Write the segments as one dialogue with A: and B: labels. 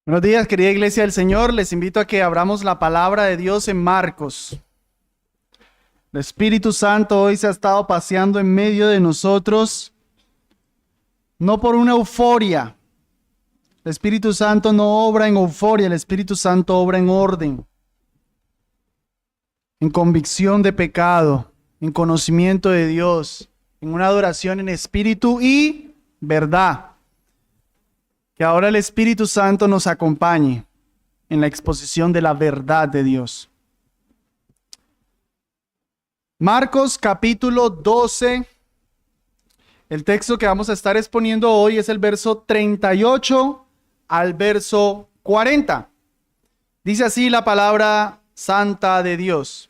A: Buenos días, querida iglesia del Señor. Les invito a que abramos la palabra de Dios en Marcos. El Espíritu Santo hoy se ha estado paseando en medio de nosotros, no por una euforia. El Espíritu Santo no obra en euforia, el Espíritu Santo obra en orden, en convicción de pecado, en conocimiento de Dios, en una adoración en espíritu y verdad. Que ahora el Espíritu Santo nos acompañe en la exposición de la verdad de Dios. Marcos capítulo 12. El texto que vamos a estar exponiendo hoy es el verso 38 al verso 40. Dice así la palabra santa de Dios.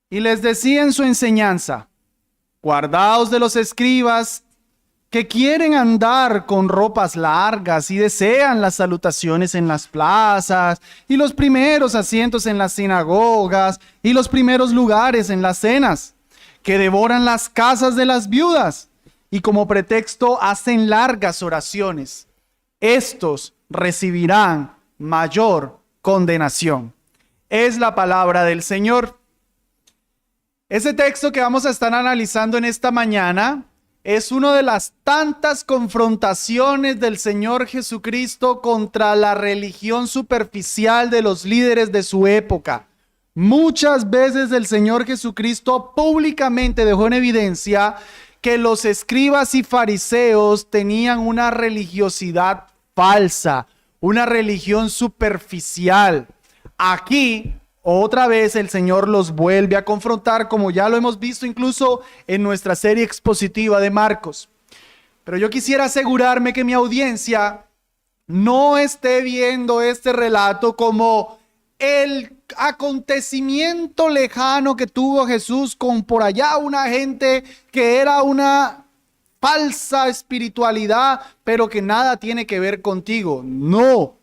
A: Y les decía en su enseñanza: guardaos de los escribas que quieren andar con ropas largas y desean las salutaciones en las plazas y los primeros asientos en las sinagogas y los primeros lugares en las cenas, que devoran las casas de las viudas y como pretexto hacen largas oraciones. Estos recibirán mayor condenación. Es la palabra del Señor. Ese texto que vamos a estar analizando en esta mañana es una de las tantas confrontaciones del Señor Jesucristo contra la religión superficial de los líderes de su época. Muchas veces el Señor Jesucristo públicamente dejó en evidencia que los escribas y fariseos tenían una religiosidad falsa, una religión superficial. Aquí otra vez el Señor los vuelve a confrontar, como ya lo hemos visto incluso en nuestra serie expositiva de Marcos. Pero yo quisiera asegurarme que mi audiencia no esté viendo este relato como el acontecimiento lejano que tuvo Jesús con por allá una gente que era una falsa espiritualidad, pero que nada tiene que ver contigo. No.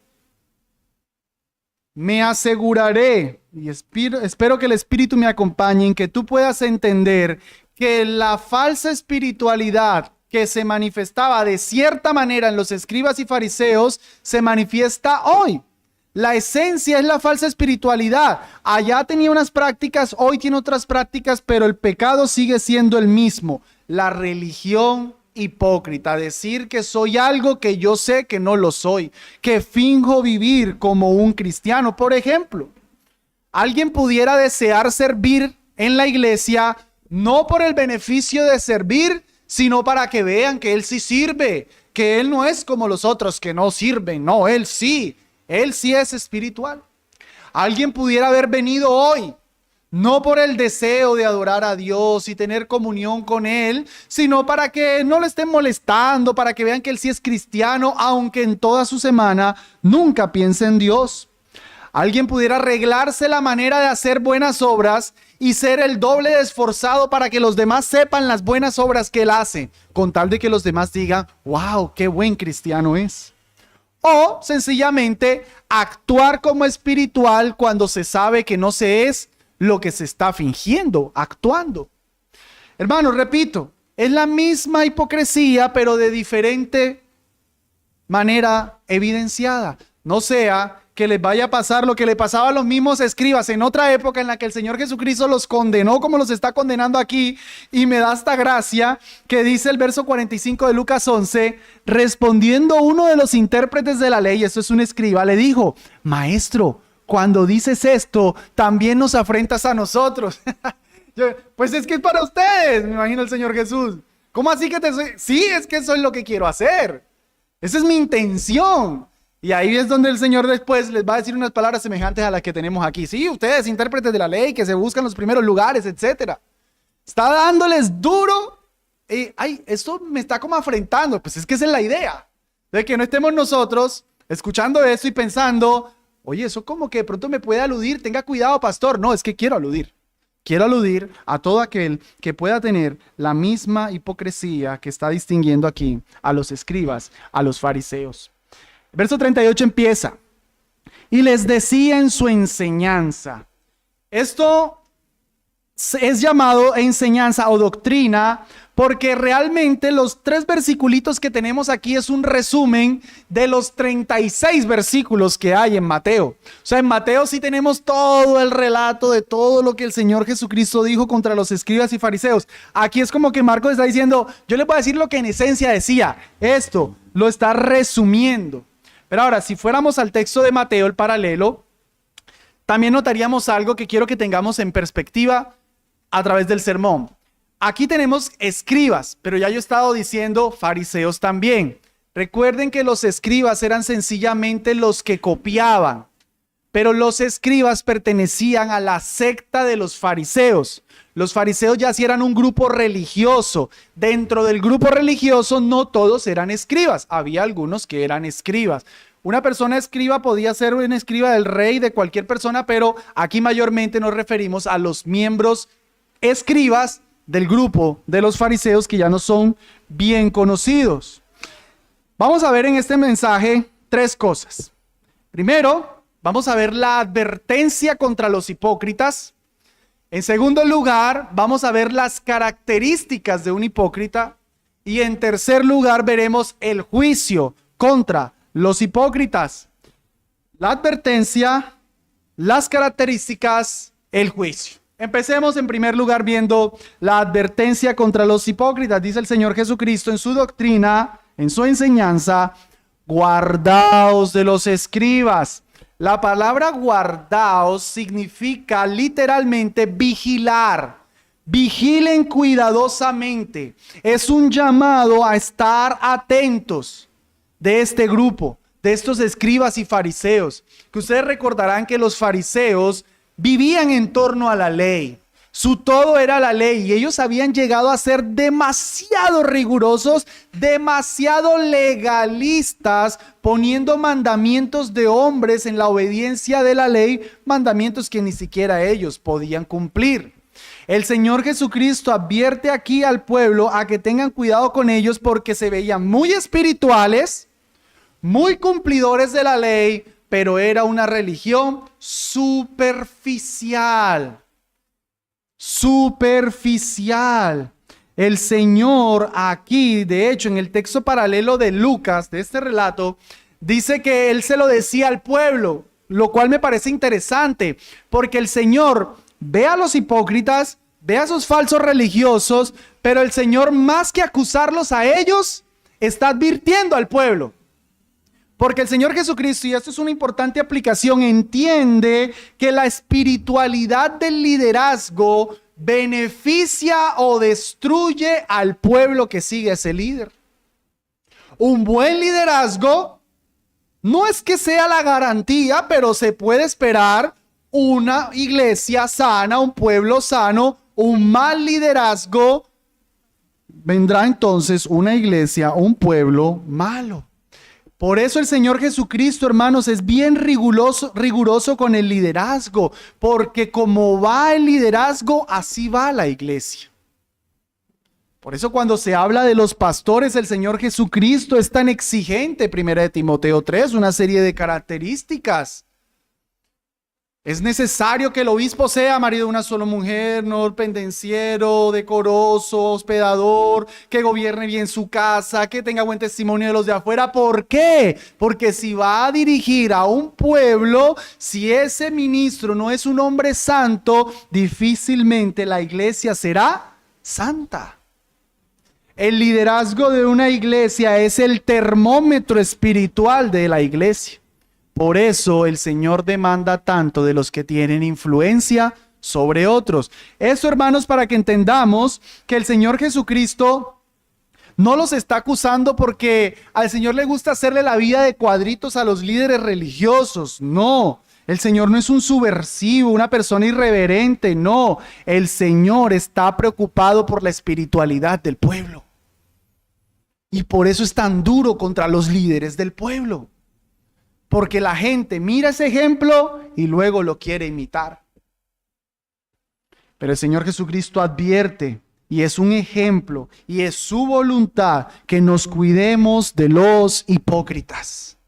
A: Me aseguraré, y espero que el Espíritu me acompañe, en que tú puedas entender que la falsa espiritualidad que se manifestaba de cierta manera en los escribas y fariseos se manifiesta hoy. La esencia es la falsa espiritualidad. Allá tenía unas prácticas, hoy tiene otras prácticas, pero el pecado sigue siendo el mismo. La religión hipócrita, decir que soy algo que yo sé que no lo soy, que finjo vivir como un cristiano. Por ejemplo, alguien pudiera desear servir en la iglesia no por el beneficio de servir, sino para que vean que él sí sirve, que él no es como los otros que no sirven. No, él sí es espiritual. Alguien pudiera haber venido hoy no por el deseo de adorar a Dios y tener comunión con Él, sino para que no le estén molestando, para que vean que Él sí es cristiano, aunque en toda su semana nunca piense en Dios. Alguien pudiera arreglarse la manera de hacer buenas obras y ser el doble de esforzado para que los demás sepan las buenas obras que Él hace, con tal de que los demás digan: wow, qué buen cristiano es. O sencillamente actuar como espiritual cuando se sabe que no se es lo que se está fingiendo, actuando. Hermanos, repito, es la misma hipocresía, pero de diferente manera evidenciada. No sea que les vaya a pasar lo que le pasaba a los mismos escribas en otra época en la que el Señor Jesucristo los condenó como los está condenando aquí, y me da esta gracia que dice el verso 45 de Lucas 11, respondiendo uno de los intérpretes de la ley, esto es un escriba, le dijo: maestro, cuando dices esto, también nos afrentas a nosotros. Pues es que es para ustedes, me imagino el Señor Jesús. ¿Cómo así que Sí, es que eso es lo que quiero hacer. Esa es mi intención. Y ahí es donde el Señor después les va a decir unas palabras semejantes a las que tenemos aquí. Sí, ustedes, intérpretes de la ley, que se buscan los primeros lugares, etc. Está dándoles duro. Esto me está como afrentando. Pues es que esa es la idea. De que no estemos nosotros escuchando eso y pensando: oye, eso como que de pronto me puede aludir, tenga cuidado, pastor. No, es que quiero aludir. Quiero aludir a todo aquel que pueda tener la misma hipocresía que está distinguiendo aquí a los escribas, a los fariseos. Verso 38 empieza: y les decía en su enseñanza. Esto es llamado enseñanza o doctrina porque realmente los 3 versiculitos que tenemos aquí es un resumen de los 36 versículos que hay en Mateo. O sea, en Mateo sí tenemos todo el relato de todo lo que el Señor Jesucristo dijo contra los escribas y fariseos. Aquí es como que Marcos está diciendo, yo les voy a decir lo que en esencia decía. Esto lo está resumiendo. Pero ahora, si fuéramos al texto de Mateo, el paralelo, también notaríamos algo que quiero que tengamos en perspectiva a través del sermón. Aquí tenemos escribas, pero ya yo he estado diciendo fariseos también. Recuerden que los escribas eran sencillamente los que copiaban, pero los escribas pertenecían a la secta de los fariseos. Los fariseos ya sí eran un grupo religioso. Dentro del grupo religioso no todos eran escribas, había algunos que eran escribas. Una persona escriba podía ser un escriba del rey, de cualquier persona, pero aquí mayormente nos referimos a los miembros escribas del grupo de los fariseos que ya no son bien conocidos. Vamos a ver en este mensaje 3 cosas. Primero, vamos a ver la advertencia contra los hipócritas. En segundo lugar, vamos a ver las características de un hipócrita. Y en tercer lugar, veremos el juicio contra los hipócritas. La advertencia, las características, el juicio. Empecemos en primer lugar viendo la advertencia contra los hipócritas. Dice el Señor Jesucristo en su doctrina, en su enseñanza, guardaos de los escribas. La palabra guardaos significa literalmente vigilar. Vigilen cuidadosamente. Es un llamado a estar atentos de este grupo, de estos escribas y fariseos, que ustedes recordarán que los fariseos vivían en torno a la ley. Su todo era la ley y ellos habían llegado a ser demasiado rigurosos, demasiado legalistas, poniendo mandamientos de hombres en la obediencia de la ley, mandamientos que ni siquiera ellos podían cumplir. El Señor Jesucristo advierte aquí al pueblo a que tengan cuidado con ellos porque se veían muy espirituales, muy cumplidores de la ley, pero era una religión superficial. Superficial. El Señor aquí, de hecho, en el texto paralelo de Lucas, de este relato, dice que Él se lo decía al pueblo, lo cual me parece interesante, porque el Señor ve a los hipócritas, ve a esos falsos religiosos, pero el Señor, más que acusarlos a ellos, está advirtiendo al pueblo. Porque el Señor Jesucristo, y esto es una importante aplicación, entiende que la espiritualidad del liderazgo beneficia o destruye al pueblo que sigue a ese líder. Un buen liderazgo no es que sea la garantía, pero se puede esperar una iglesia sana, un pueblo sano. Un mal liderazgo, vendrá entonces una iglesia, un pueblo malo. Por eso el Señor Jesucristo, hermanos, es bien riguroso con el liderazgo, porque como va el liderazgo, así va la iglesia. Por eso cuando se habla de los pastores, el Señor Jesucristo es tan exigente. 1 Timoteo 3, una serie de características. Es necesario que el obispo sea marido de una sola mujer, no pendenciero, decoroso, hospedador, que gobierne bien su casa, que tenga buen testimonio de los de afuera. ¿Por qué? Porque si va a dirigir a un pueblo, si ese ministro no es un hombre santo, difícilmente la iglesia será santa. El liderazgo de una iglesia es el termómetro espiritual de la iglesia. Por eso el Señor demanda tanto de los que tienen influencia sobre otros. Eso, hermanos, para que entendamos que el Señor Jesucristo no los está acusando porque al Señor le gusta hacerle la vida de cuadritos a los líderes religiosos. No, el Señor no es un subversivo, una persona irreverente. No, el Señor está preocupado por la espiritualidad del pueblo. Y por eso es tan duro contra los líderes del pueblo. Porque la gente mira ese ejemplo y luego lo quiere imitar. Pero el Señor Jesucristo advierte, y es un ejemplo, y es su voluntad que nos cuidemos de los hipócritas.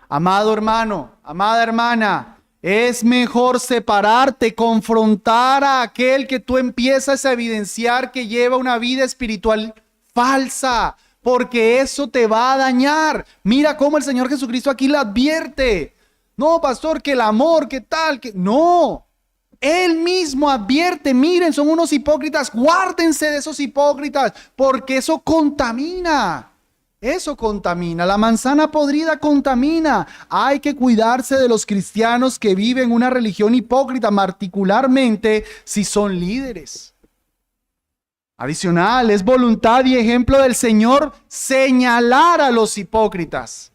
A: Amado hermano, amada hermana, Es mejor separarte, confrontar a aquel que tú empiezas a evidenciar que lleva una vida espiritual falsa, porque eso te va a dañar. Mira cómo el Señor Jesucristo aquí le advierte. No, pastor, que el amor, que tal, que... No, Él mismo advierte, miren, son unos hipócritas, guárdense de esos hipócritas, porque eso contamina. Eso contamina, la manzana podrida contamina. Hay que cuidarse de los cristianos que viven una religión hipócrita, particularmente si son líderes. Adicional, es voluntad y ejemplo del Señor señalar a los hipócritas.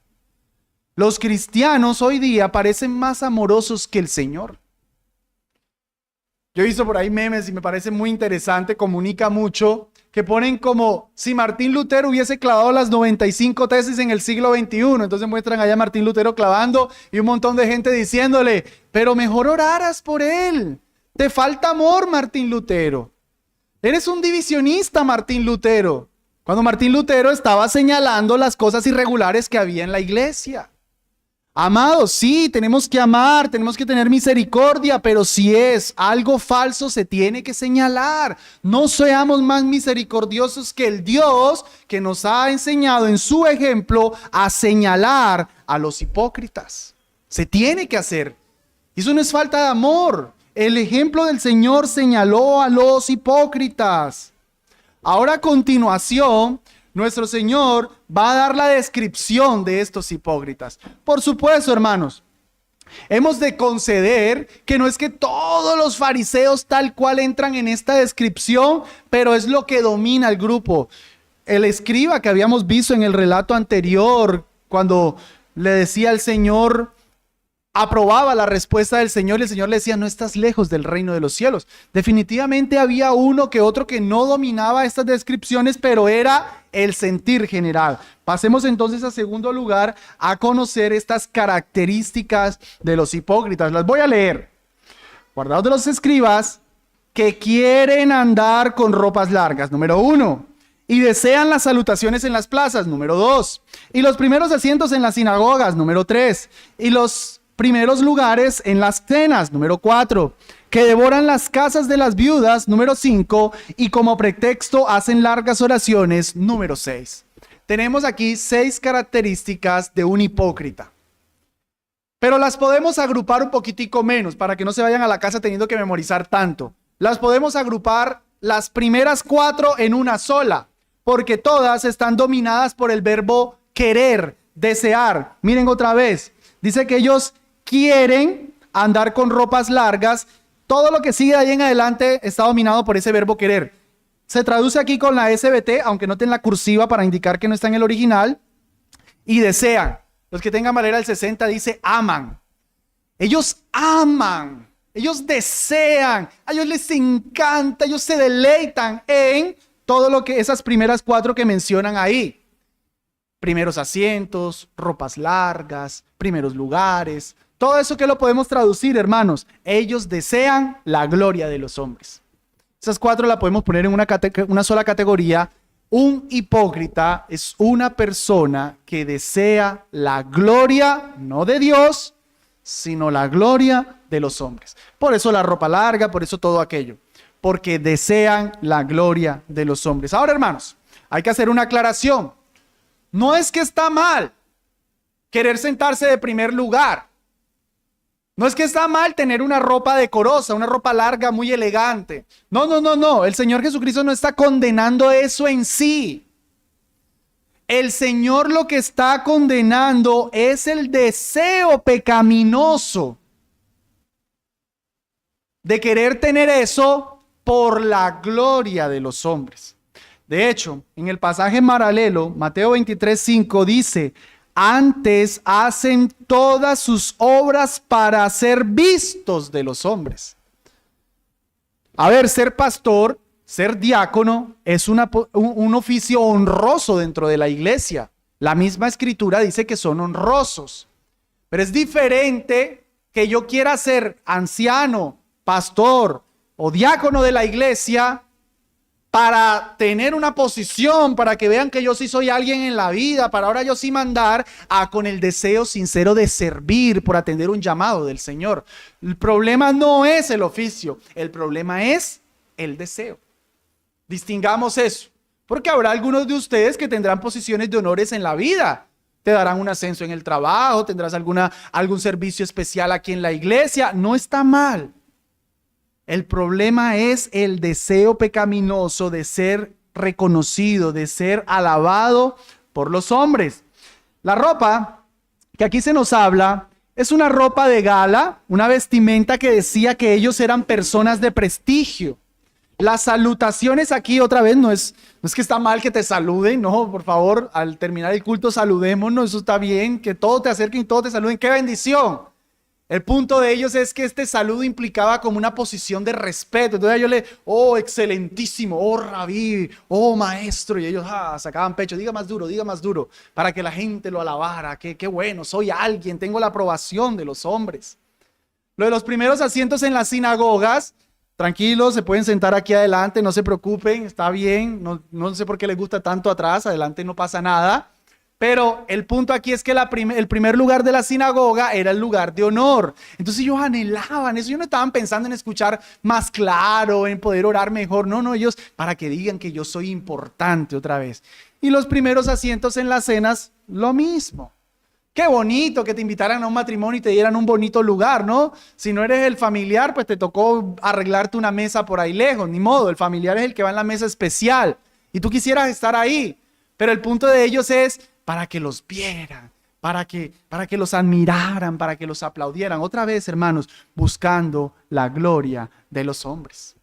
A: Los cristianos hoy día parecen más amorosos que el Señor. Yo he visto por ahí memes y me parece muy interesante, comunica mucho, que ponen como si Martín Lutero hubiese clavado las 95 tesis en el siglo XXI. Entonces muestran allá a Martín Lutero clavando y un montón de gente diciéndole, pero mejor oraras por él. Te falta amor, Martín Lutero. Eres un divisionista, Martín Lutero. Cuando Martín Lutero estaba señalando las cosas irregulares que había en la iglesia. Amados, sí, tenemos que amar, tenemos que tener misericordia, pero si es algo falso se tiene que señalar. No seamos más misericordiosos que el Dios que nos ha enseñado en su ejemplo a señalar a los hipócritas. Se tiene que hacer. Y eso no es falta de amor. El ejemplo del Señor señaló a los hipócritas. Ahora a continuación, nuestro Señor va a dar la descripción de estos hipócritas. Por supuesto, hermanos, hemos de conceder que no es que todos los fariseos tal cual entran en esta descripción, pero es lo que domina el grupo. El escriba que habíamos visto en el relato anterior, cuando le decía al Señor, aprobaba la respuesta del Señor y el Señor le decía, no estás lejos del reino de los cielos. Definitivamente había uno que otro que no dominaba estas descripciones, pero era el sentir general. Pasemos entonces a segundo lugar a conocer estas características de los hipócritas. Las voy a leer. Guardaos de los escribas que quieren andar con ropas largas, número 1. Y desean las salutaciones en las plazas, número 2. Y los primeros asientos en las sinagogas, número 3. Y los primeros lugares en las cenas, número 4, que devoran las casas de las viudas, número 5, y como pretexto hacen largas oraciones, número 6. Tenemos aquí 6 características de un hipócrita, pero las podemos agrupar un poquitico menos para que no se vayan a la casa teniendo que memorizar tanto. Las podemos agrupar las primeras 4 en una sola, porque todas están dominadas por el verbo querer, desear. Miren otra vez, dice que ellos quieren andar con ropas largas. Todo lo que sigue de ahí en adelante está dominado por ese verbo querer. Se traduce aquí con la SBT, aunque noten la cursiva para indicar que no está en el original. Y desean. Los que tengan Valera del 60 dice aman. Ellos aman. Ellos desean. A ellos les encanta. Ellos se deleitan en todo lo que esas primeras 4 que mencionan ahí. Primeros asientos, ropas largas, primeros lugares. Todo eso que lo podemos traducir, hermanos. Ellos desean la gloria de los hombres. Esas 4 la podemos poner en una sola categoría. Un hipócrita es una persona que desea la gloria, no de Dios, sino la gloria de los hombres. Por eso la ropa larga, por eso todo aquello. Porque desean la gloria de los hombres. Ahora, hermanos, hay que hacer una aclaración. No es que está mal querer sentarse de primer lugar. No es que está mal tener una ropa decorosa, una ropa larga, muy elegante. No. El Señor Jesucristo no está condenando eso en sí. El Señor lo que está condenando es el deseo pecaminoso de querer tener eso por la gloria de los hombres. De hecho, en el pasaje paralelo, Mateo 23:5 dice: antes hacen todas sus obras para ser vistos de los hombres. A ver, ser pastor, ser diácono es un oficio honroso dentro de la iglesia. La misma escritura dice que son honrosos. Pero es diferente que yo quiera ser anciano, pastor o diácono de la iglesia para tener una posición, para que vean que yo sí soy alguien en la vida, para ahora yo sí mandar, con el deseo sincero de servir por atender un llamado del Señor. El problema no es el oficio, el problema es el deseo. Distingamos eso, porque habrá algunos de ustedes que tendrán posiciones de honores en la vida. Te darán un ascenso en el trabajo, tendrás algún servicio especial aquí en la iglesia. No está mal. El problema es el deseo pecaminoso de ser reconocido, de ser alabado por los hombres. La ropa que aquí se nos habla es una ropa de gala, una vestimenta que decía que ellos eran personas de prestigio. Las salutaciones aquí otra vez no es que está mal que te saluden, no, por favor, al terminar el culto saludémonos, eso está bien, que todos te acerquen y todos te saluden, ¡qué bendición! El punto de ellos es que este saludo implicaba como una posición de respeto. Entonces ellos oh, excelentísimo, oh, rabí, oh, maestro. Y ellos sacaban pecho, diga más duro, para que la gente lo alabara. Qué bueno, soy alguien, tengo la aprobación de los hombres. Lo de los primeros asientos en las sinagogas, tranquilos, se pueden sentar aquí adelante, no se preocupen, está bien. No sé por qué les gusta tanto atrás, adelante no pasa nada. Pero el punto aquí es que el primer lugar de la sinagoga era el lugar de honor. Entonces ellos anhelaban eso. Ellos no estaban pensando en escuchar más claro, en poder orar mejor. No, ellos para que digan que yo soy importante otra vez. Y los primeros asientos en las cenas, lo mismo. Qué bonito que te invitaran a un matrimonio y te dieran un bonito lugar, ¿no? Si no eres el familiar, pues te tocó arreglarte una mesa por ahí lejos. Ni modo, el familiar es el que va en la mesa especial. Y tú quisieras estar ahí. Pero el punto de ellos es para que los vieran, para que los admiraran, para que los aplaudieran. Otra vez, hermanos, buscando la gloria de los hombres.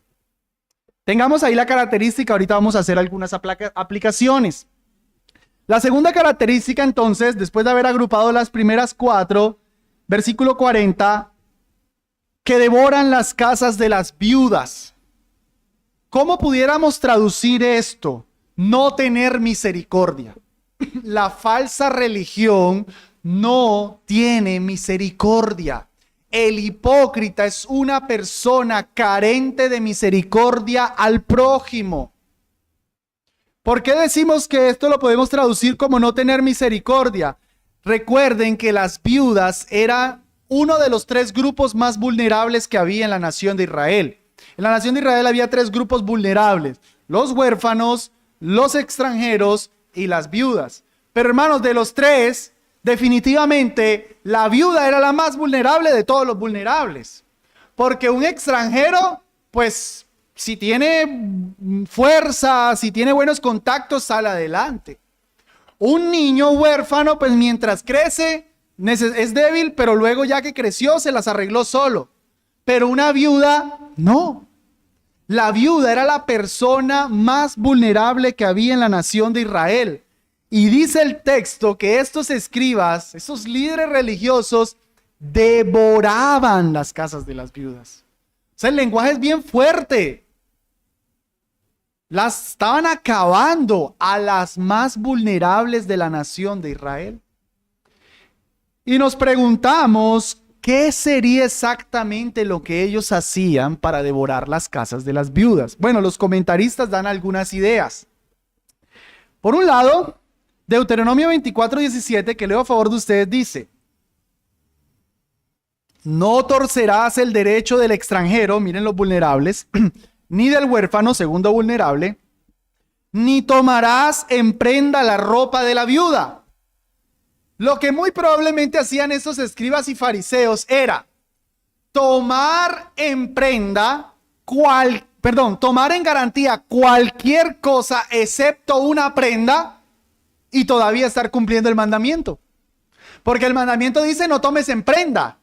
A: Tengamos ahí la característica, ahorita vamos a hacer algunas aplicaciones. La segunda característica, entonces, después de haber agrupado las primeras 4, versículo 40, que devoran las casas de las viudas. ¿Cómo pudiéramos traducir esto? No tener misericordia. La falsa religión no tiene misericordia. El hipócrita es una persona carente de misericordia al prójimo. ¿Por qué decimos que esto lo podemos traducir como no tener misericordia? Recuerden que las viudas eran uno de los 3 grupos más vulnerables que había en la nación de Israel. En la nación de Israel había 3 grupos vulnerables: los huérfanos, los extranjeros y las viudas. Pero hermanos, de los 3, definitivamente la viuda era la más vulnerable de todos los vulnerables. Porque un extranjero, pues, si tiene fuerza, si tiene buenos contactos, sale adelante. Un niño huérfano, pues mientras crece, es débil, pero luego ya que creció, se las arregló solo. Pero una viuda, no. La viuda era la persona más vulnerable que había en la nación de Israel. Y dice el texto que estos escribas, esos líderes religiosos, devoraban las casas de las viudas. O sea, el lenguaje es bien fuerte. Las estaban acabando a las más vulnerables de la nación de Israel. Y nos preguntamos, ¿qué sería exactamente lo que ellos hacían para devorar las casas de las viudas? Bueno, los comentaristas dan algunas ideas. Por un lado, Deuteronomio 24:17, que leo a favor de ustedes, dice: no torcerás el derecho del extranjero, miren los vulnerables, ni del huérfano, segundo vulnerable, ni tomarás en prenda la ropa de la viuda. Lo que muy probablemente hacían esos escribas y fariseos era tomar en prenda, tomar en garantía cualquier cosa excepto una prenda y todavía estar cumpliendo el mandamiento. Porque el mandamiento dice no tomes en prenda.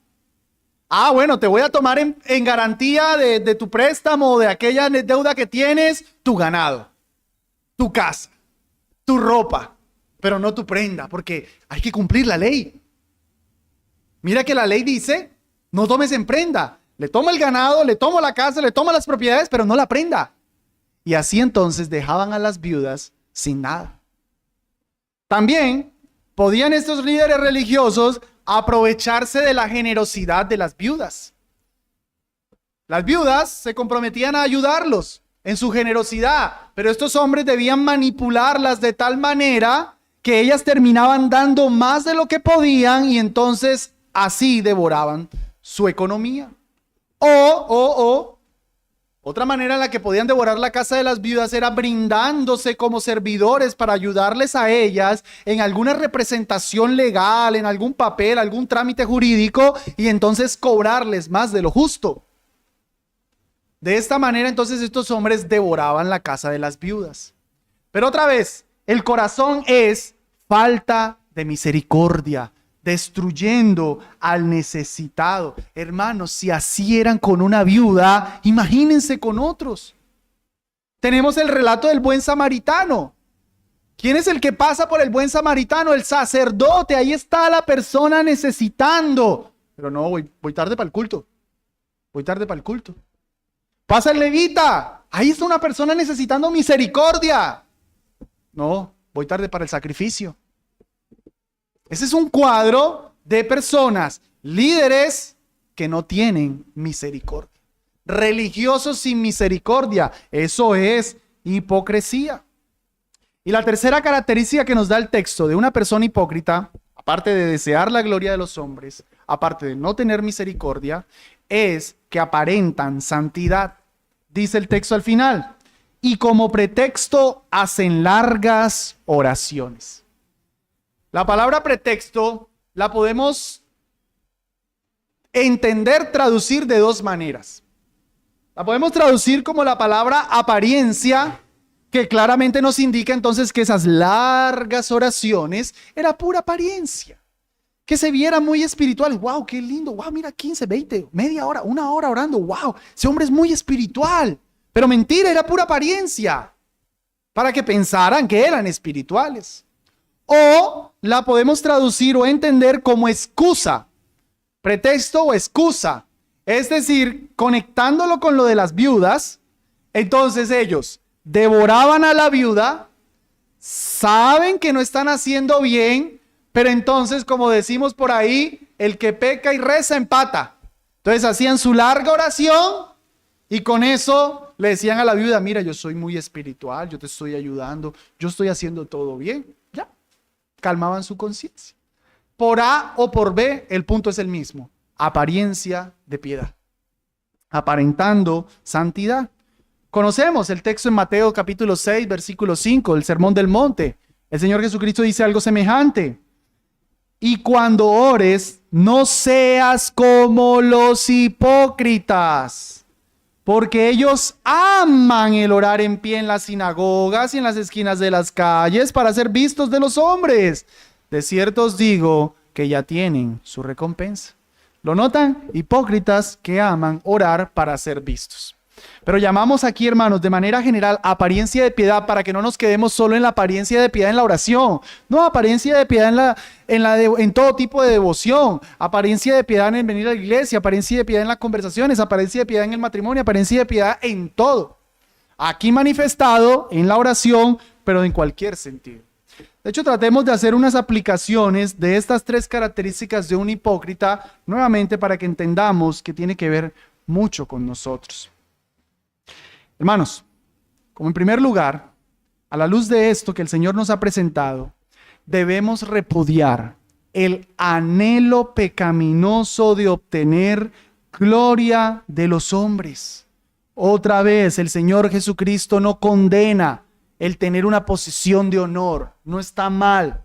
A: Bueno, te voy a tomar en garantía de tu préstamo o de aquella deuda que tienes, tu ganado, tu casa, tu ropa, pero no tu prenda, porque hay que cumplir la ley. Mira que la ley dice, no tomes en prenda. Le tomo el ganado, le tomo la casa, le tomo las propiedades, pero no la prenda. Y así entonces dejaban a las viudas sin nada. También podían estos líderes religiosos aprovecharse de la generosidad de las viudas. Las viudas se comprometían a ayudarlos. en su generosidad, pero estos hombres debían manipularlas de tal manera que ellas terminaban dando más de lo que podían y entonces así devoraban su economía. Otra manera en la que podían devorar la casa de las viudas era brindándose como servidores para ayudarles a ellas en alguna representación legal, en algún papel, algún trámite jurídico, y entonces cobrarles más de lo justo. De esta manera, entonces, estos hombres devoraban la casa de las viudas. Pero otra vez, el corazón es falta de misericordia, destruyendo al necesitado. Hermanos, si así eran con una viuda, imagínense con otros. Tenemos el relato del buen samaritano. ¿Quién es el que pasa por el buen samaritano? El sacerdote. Ahí está la persona necesitando. Pero no, voy tarde para el culto. Voy tarde para el culto. Pasa el levita. Ahí está una persona necesitando misericordia. No, voy tarde para el sacrificio. Ese es un cuadro de personas, líderes que no tienen misericordia. Religiosos sin misericordia. Eso es hipocresía. Y la tercera característica que nos da el texto de una persona hipócrita, aparte de desear la gloria de los hombres, aparte de no tener misericordia, es que aparentan santidad. Dice el texto al final, y como pretexto hacen largas oraciones. La palabra pretexto la podemos entender, traducir de dos maneras. La podemos traducir como la palabra apariencia, que claramente nos indica entonces que esas largas oraciones era pura apariencia. Que se viera muy espiritual. ¡Wow! ¡Qué lindo! ¡Wow! Mira, 15, 20, media hora, una hora orando. ¡Wow! Ese hombre es muy espiritual. Pero mentira, era pura apariencia. Para que pensaran que eran espirituales. O la podemos traducir o entender como excusa. Pretexto o excusa. Es decir, conectándolo con lo de las viudas, entonces ellos devoraban a la viuda, saben que no están haciendo bien, pero entonces, como decimos por ahí, el que peca y reza empata. Entonces hacían su larga oración y con eso le decían a la viuda, mira, yo soy muy espiritual, yo te estoy ayudando, yo estoy haciendo todo bien. Ya, calmaban su conciencia. Por A o por B, el punto es el mismo. Apariencia de piedad. Aparentando santidad. Conocemos el texto en Mateo capítulo 6, versículo 5, el Sermón del Monte. El Señor Jesucristo dice algo semejante. Y cuando ores, no seas como los hipócritas, porque ellos aman el orar en pie en las sinagogas y en las esquinas de las calles para ser vistos de los hombres. De cierto os digo que ya tienen su recompensa. ¿Lo notan? Hipócritas que aman orar para ser vistos. Pero llamamos aquí, hermanos, de manera general, apariencia de piedad para que no nos quedemos solo en la apariencia de piedad en la oración. No, apariencia de piedad en todo tipo de devoción. Apariencia de piedad en venir a la iglesia, apariencia de piedad en las conversaciones, apariencia de piedad en el matrimonio, apariencia de piedad en todo. Aquí manifestado en la oración, pero en cualquier sentido. De hecho, tratemos de hacer unas aplicaciones de estas tres características de un hipócrita, nuevamente para que entendamos que tiene que ver mucho con nosotros. Hermanos, como en primer lugar, a la luz de esto que el Señor nos ha presentado, debemos repudiar el anhelo pecaminoso de obtener gloria de los hombres. Otra vez, el Señor Jesucristo no condena el tener una posición de honor, no está mal,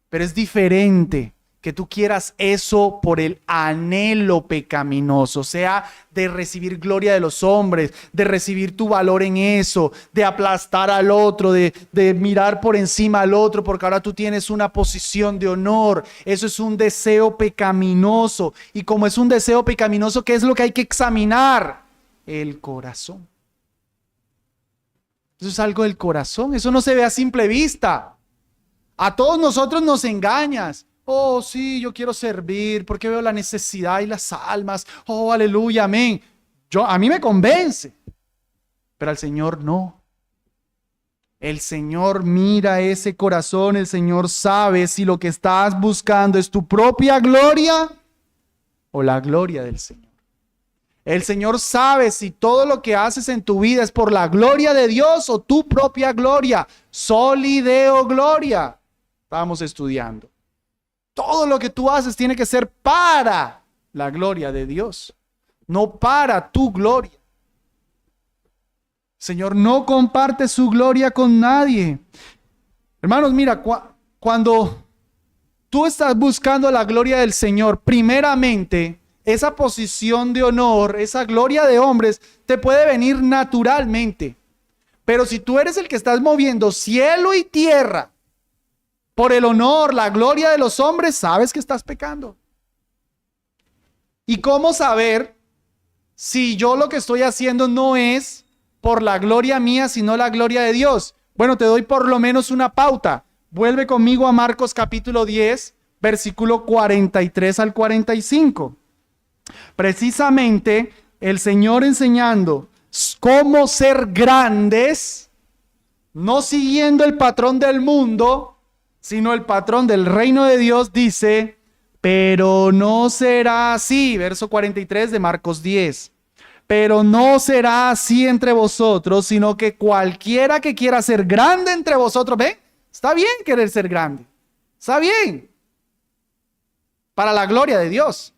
A: pero es diferente que tú quieras eso por el anhelo pecaminoso, o sea, de recibir gloria de los hombres, de recibir tu valor en eso, de aplastar al otro, de mirar por encima al otro, porque ahora tú tienes una posición de honor. Eso es un deseo pecaminoso. Y como es un deseo pecaminoso, ¿qué es lo que hay que examinar? El corazón. Eso es algo del corazón, eso no se ve a simple vista. A todos nosotros nos engañas. Oh, sí, yo quiero servir porque veo la necesidad y las almas. Oh, aleluya, amén. A mí me convence, pero al Señor no. El Señor mira ese corazón, el Señor sabe si lo que estás buscando es tu propia gloria o la gloria del Señor. El Señor sabe si todo lo que haces en tu vida es por la gloria de Dios o tu propia gloria. Soli Deo Gloria. Estábamos estudiando. Todo lo que tú haces tiene que ser para la gloria de Dios, no para tu gloria. Señor no comparte su gloria con nadie. Hermanos, mira, cuando tú estás buscando la gloria del Señor, primeramente, esa posición de honor, esa gloria de hombres, te puede venir naturalmente. Pero si tú eres el que estás moviendo cielo y tierra por el honor, la gloria de los hombres, sabes que estás pecando. ¿Y cómo saber si yo lo que estoy haciendo no es por la gloria mía, sino la gloria de Dios? Bueno, te doy por lo menos una pauta. Vuelve conmigo a Marcos capítulo 10, versículo 43 al 45. Precisamente el Señor enseñando cómo ser grandes, no siguiendo el patrón del mundo, sino el patrón del reino de Dios, dice, pero no será así, verso 43 de Marcos 10. Pero no será así entre vosotros, sino que cualquiera que quiera ser grande entre vosotros, ¿ven? Está bien querer ser grande, está bien, para la gloria de Dios.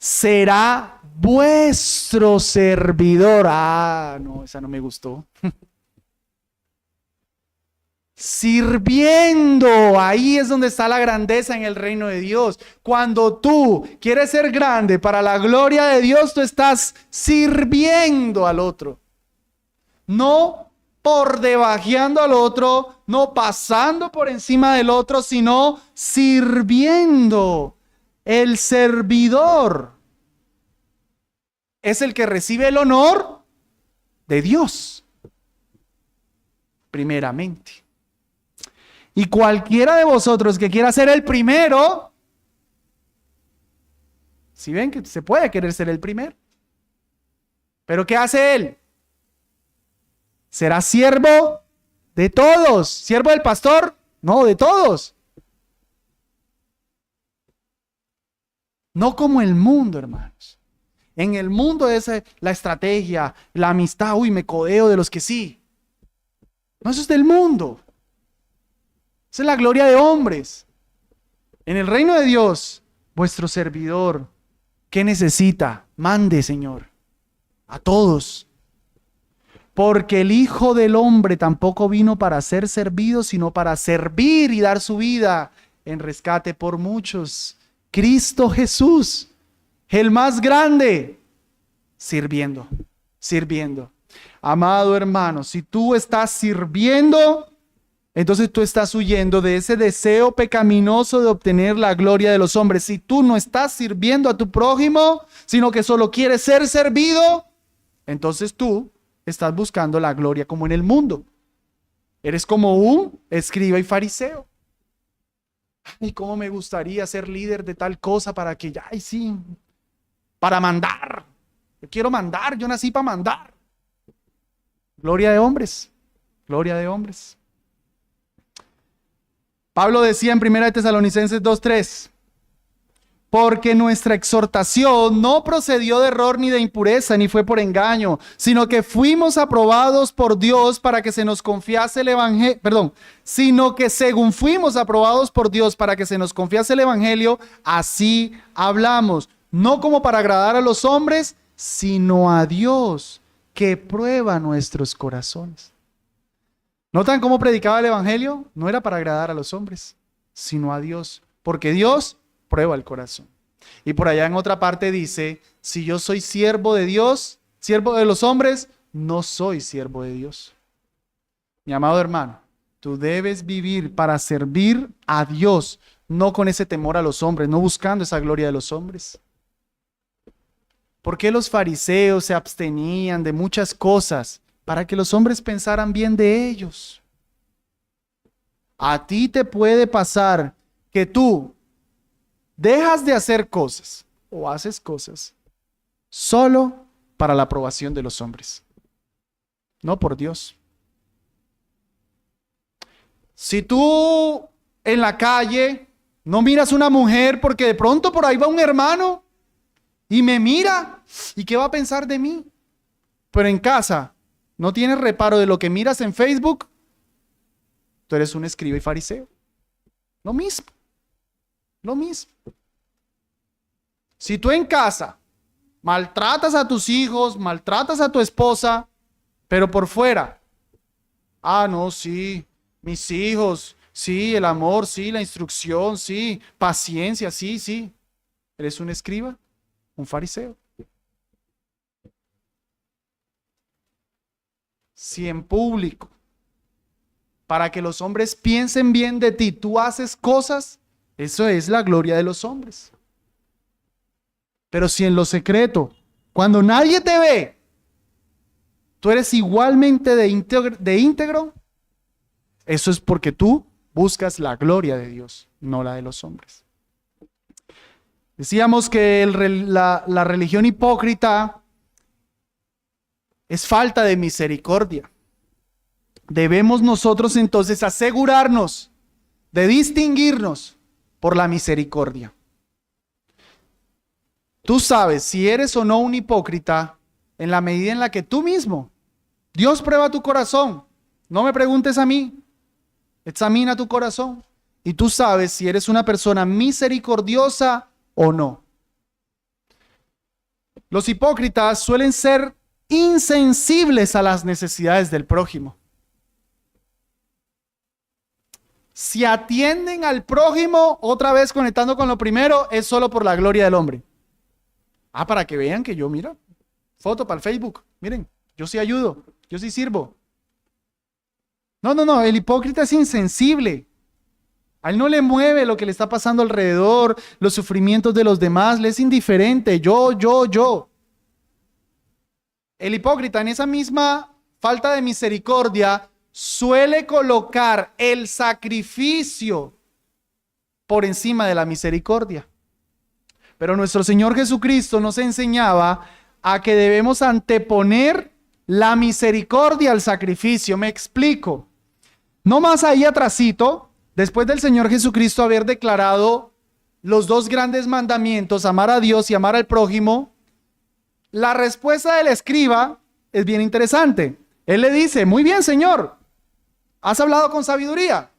A: Será vuestro servidor. Ah, no, esa no me gustó. Sirviendo, ahí es donde está la grandeza en el reino de Dios. Cuando tú quieres ser grande para la gloria de Dios, tú estás sirviendo al otro. No por debajeando al otro, no pasando por encima del otro, sino sirviendo. El servidor es el que recibe el honor de Dios, primeramente. Y cualquiera de vosotros que quiera ser el primero, si ven que se puede querer ser el primero, pero ¿qué hace él? Será siervo de todos. ¿Siervo del pastor? No, de todos. No como el mundo, hermanos. En el mundo es la estrategia, la amistad. Uy, me codeo de los que sí. No, eso es del mundo. Esa es la gloria de hombres. En el reino de Dios, vuestro servidor, ¿qué necesita? Mande, Señor, a todos. Porque el Hijo del Hombre tampoco vino para ser servido, sino para servir y dar su vida en rescate por muchos. Cristo Jesús, el más grande, sirviendo, sirviendo. Amado hermano, si tú estás sirviendo, entonces tú estás huyendo de ese deseo pecaminoso de obtener la gloria de los hombres. Si tú no estás sirviendo a tu prójimo, sino que solo quieres ser servido, entonces tú estás buscando la gloria como en el mundo. Eres como un escriba y fariseo. Ay, cómo me gustaría ser líder de tal cosa para que ya, ay sí, para mandar. Yo quiero mandar, yo nací para mandar. Gloria de hombres, gloria de hombres. Pablo decía en 1 Tesalonicenses 2:3, porque nuestra exhortación no procedió de error ni de impureza, ni fue por engaño, sino que fuimos aprobados por Dios para que se nos confiase el evangelio, sino que según fuimos aprobados por Dios para que se nos confiase el evangelio, así hablamos, no como para agradar a los hombres, sino a Dios, que prueba nuestros corazones. ¿Notan cómo predicaba el evangelio? No era para agradar a los hombres, sino a Dios, porque Dios prueba el corazón. Y por allá en otra parte dice, si yo soy siervo de Dios, siervo de los hombres, no soy siervo de Dios. Mi amado hermano, tú debes vivir para servir a Dios, no con ese temor a los hombres, no buscando esa gloria de los hombres. ¿Por qué los fariseos se abstenían de muchas cosas? Para que los hombres pensaran bien de ellos. A ti te puede pasar que tú dejas de hacer cosas o haces cosas solo para la aprobación de los hombres, no por Dios. Si tú en la calle no miras una mujer porque de pronto por ahí va un hermano y me mira, ¿y qué va a pensar de mí? Pero en casa, ¿no tienes reparo de lo que miras en Facebook? Tú eres un escriba y fariseo. Lo mismo, lo mismo. Si tú en casa maltratas a tus hijos, maltratas a tu esposa, pero por fuera, no, sí, mis hijos, sí, el amor, sí, la instrucción, sí, paciencia, sí, sí. ¿Eres un escriba? ¿Un fariseo? Si en público, para que los hombres piensen bien de ti, tú haces cosas, eso es la gloria de los hombres. Pero si en lo secreto, cuando nadie te ve, tú eres igualmente de íntegro, eso es porque tú buscas la gloria de Dios, no la de los hombres. Decíamos que la religión hipócrita es falta de misericordia. Debemos nosotros entonces asegurarnos de distinguirnos por la misericordia. Tú sabes si eres o no un hipócrita en la medida en la que tú mismo, Dios prueba tu corazón. No me preguntes a mí, examina tu corazón y tú sabes si eres una persona misericordiosa o no. Los hipócritas suelen ser insensibles a las necesidades del prójimo. Si atienden al prójimo, otra vez conectando con lo primero, es solo por la gloria del hombre. Para que vean que yo, mira, foto para el Facebook, miren, yo sí ayudo, yo sí sirvo. No, el hipócrita es insensible. A él no le mueve lo que le está pasando alrededor, los sufrimientos de los demás, le es indiferente, yo. El hipócrita en esa misma falta de misericordia suele colocar el sacrificio por encima de la misericordia. Pero nuestro Señor Jesucristo nos enseñaba a que debemos anteponer la misericordia al sacrificio. Me explico. No más ahí atrasito, después del Señor Jesucristo haber declarado los dos grandes mandamientos, amar a Dios y amar al prójimo, la respuesta del escriba es bien interesante. Él le dice, muy bien, Señor, has hablado con sabiduría.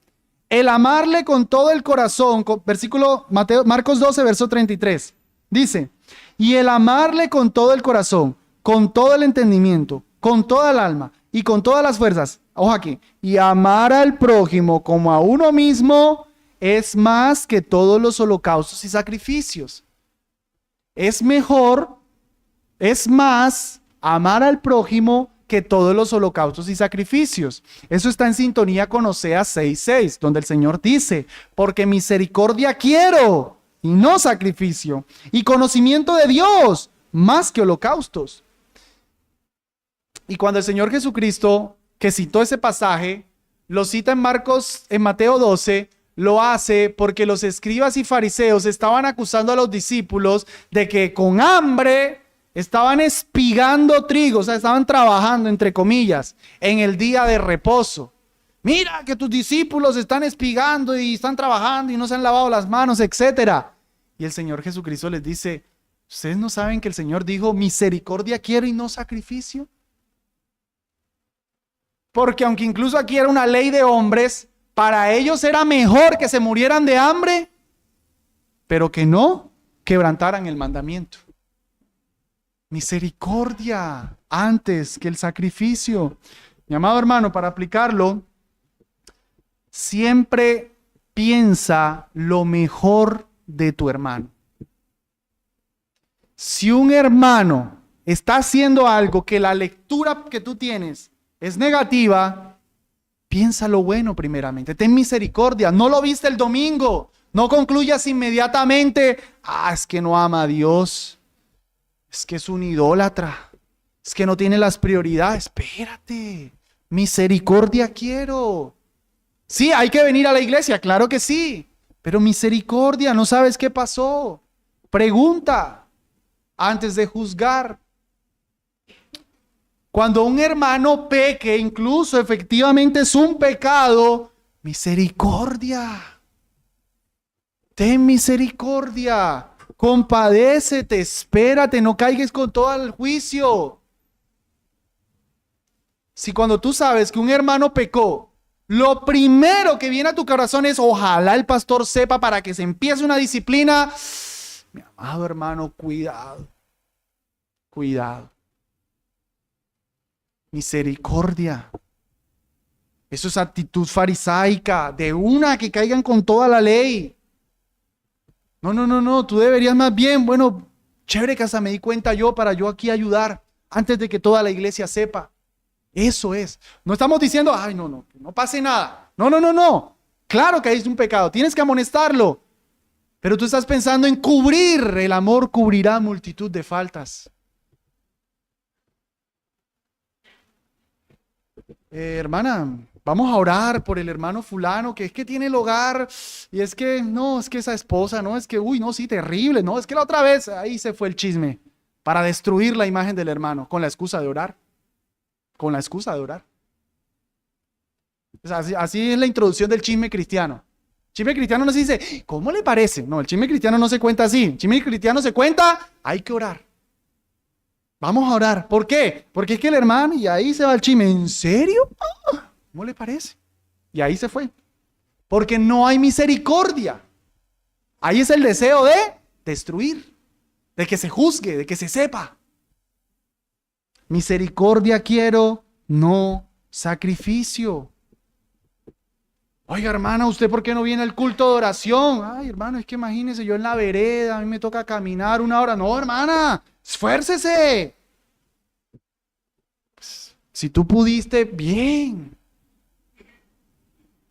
A: El amarle con todo el corazón, versículo Marcos 12, verso 33, dice, y el amarle con todo el corazón, con todo el entendimiento, con toda el alma y con todas las fuerzas, ojo aquí, y amar al prójimo como a uno mismo es más que todos los holocaustos y sacrificios. Es mejor, es más, amar al prójimo que todos los holocaustos y sacrificios. Eso está en sintonía con Oseas 6:6, donde el Señor dice, porque misericordia quiero y no sacrificio, y conocimiento de Dios más que holocaustos. Y cuando el Señor Jesucristo, que citó ese pasaje, lo cita en Mateo 12, lo hace porque los escribas y fariseos estaban acusando a los discípulos de que con hambre estaban espigando trigo, o sea, estaban trabajando, entre comillas, en el día de reposo. Mira que tus discípulos están espigando y están trabajando y no se han lavado las manos, etcétera. Y el Señor Jesucristo les dice, ¿ustedes no saben que el Señor dijo, misericordia quiero y no sacrificio? Porque aunque incluso aquí era una ley de hombres, para ellos era mejor que se murieran de hambre, pero que no quebrantaran el mandamiento. Misericordia antes que el sacrificio. Mi amado hermano, para aplicarlo, siempre piensa lo mejor de tu hermano. Si un hermano está haciendo algo que la lectura que tú tienes es negativa, piensa lo bueno primeramente. Ten misericordia. No lo viste el domingo. No concluyas inmediatamente. Es que no ama a Dios. Es que es un idólatra. Es que no tiene las prioridades. Espérate. Misericordia quiero. Sí, hay que venir a la iglesia. Claro que sí. Pero misericordia. No sabes qué pasó. Pregunta antes de juzgar. Cuando un hermano peque, incluso efectivamente es un pecado, misericordia. Ten misericordia. Compadécete, espérate, no caigas con todo el juicio. Si cuando tú sabes que un hermano pecó, lo primero que viene a tu corazón es ojalá el pastor sepa para que se empiece una disciplina. Mi amado hermano, cuidado, cuidado. Misericordia. Eso es actitud farisaica, de una que caigan con toda la ley. No, tú deberías más bien, bueno, chévere que hasta me di cuenta yo para yo aquí ayudar antes de que toda la iglesia sepa. Eso es. No estamos diciendo, ay, no, que no pase nada. No. Claro que hay un pecado, tienes que amonestarlo. Pero tú estás pensando en cubrir, el amor cubrirá multitud de faltas. Hermana, vamos a orar por el hermano fulano que es que tiene el hogar y es que, no, es que esa esposa, no, es que, uy, no, sí, terrible, no, es que la otra vez ahí se fue el chisme para destruir la imagen del hermano con la excusa de orar. Con la excusa de orar. O sea, así es la introducción del chisme cristiano. El chisme cristiano no se dice, ¿cómo le parece? No, el chisme cristiano no se cuenta así. El chisme cristiano se cuenta, hay que orar. Vamos a orar. ¿Por qué? Porque es que el hermano, y ahí se va el chisme. ¿En serio? ¿Cómo le parece? Y ahí se fue. Porque no hay misericordia. Ahí es el deseo de destruir, de que se juzgue, de que se sepa. Misericordia quiero, no sacrificio. Oiga, hermana, ¿usted por qué no viene al culto de oración? Ay, hermano, es que imagínese, yo en la vereda, a mí me toca caminar 1 hora. No, hermana, esfuércese. Pues, si tú pudiste, bien.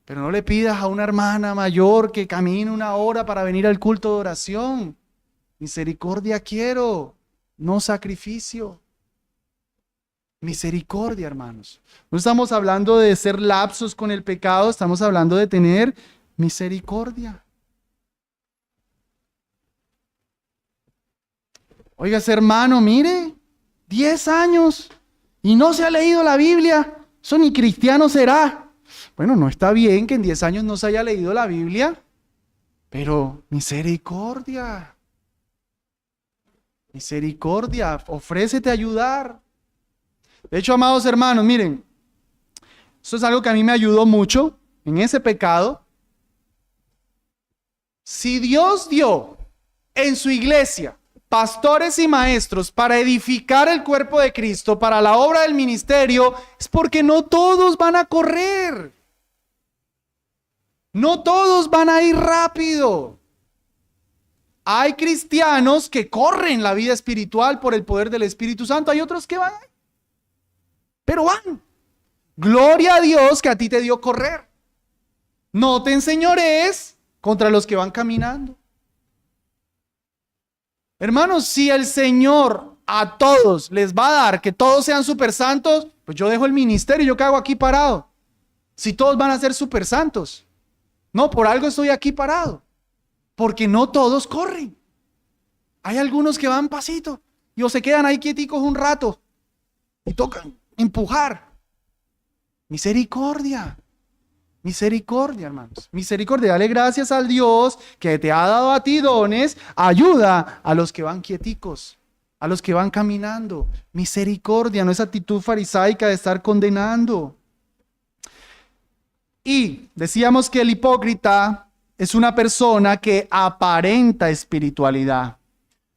A: Pero no le pidas a una hermana mayor que camine 1 hora para venir al culto de oración. Misericordia quiero, no sacrificio. Misericordia, hermanos. No estamos hablando de ser lapsos con el pecado, estamos hablando de tener misericordia. Oiga, ese hermano, mire, 10 años y no se ha leído la Biblia. Eso ni cristiano será. Bueno, no está bien que en 10 años no se haya leído la Biblia, pero misericordia. Misericordia, ofrécete a ayudar. De hecho, amados hermanos, miren, eso es algo que a mí me ayudó mucho en ese pecado. Si Dios dio en su iglesia pastores y maestros para edificar el cuerpo de Cristo, para la obra del ministerio, es porque no todos van a correr. No todos van a ir rápido. Hay cristianos que corren la vida espiritual por el poder del Espíritu Santo. Hay otros que van, pero van. Gloria a Dios que a ti te dio correr. No te enseñores contra los que van caminando. Hermanos, si el Señor a todos les va a dar que todos sean super santos, pues yo dejo el ministerio, yo qué hago aquí parado. Si todos van a ser super santos. No, por algo estoy aquí parado. Porque no todos corren. Hay algunos que van pasito y o se quedan ahí quieticos un rato y tocan empujar. Misericordia. Misericordia, hermanos. Misericordia. Dale gracias al Dios que te ha dado a ti dones. Ayuda a los que van quieticos, a los que van caminando. Misericordia, no es actitud farisaica de estar condenando. Y decíamos que el hipócrita es una persona que aparenta espiritualidad.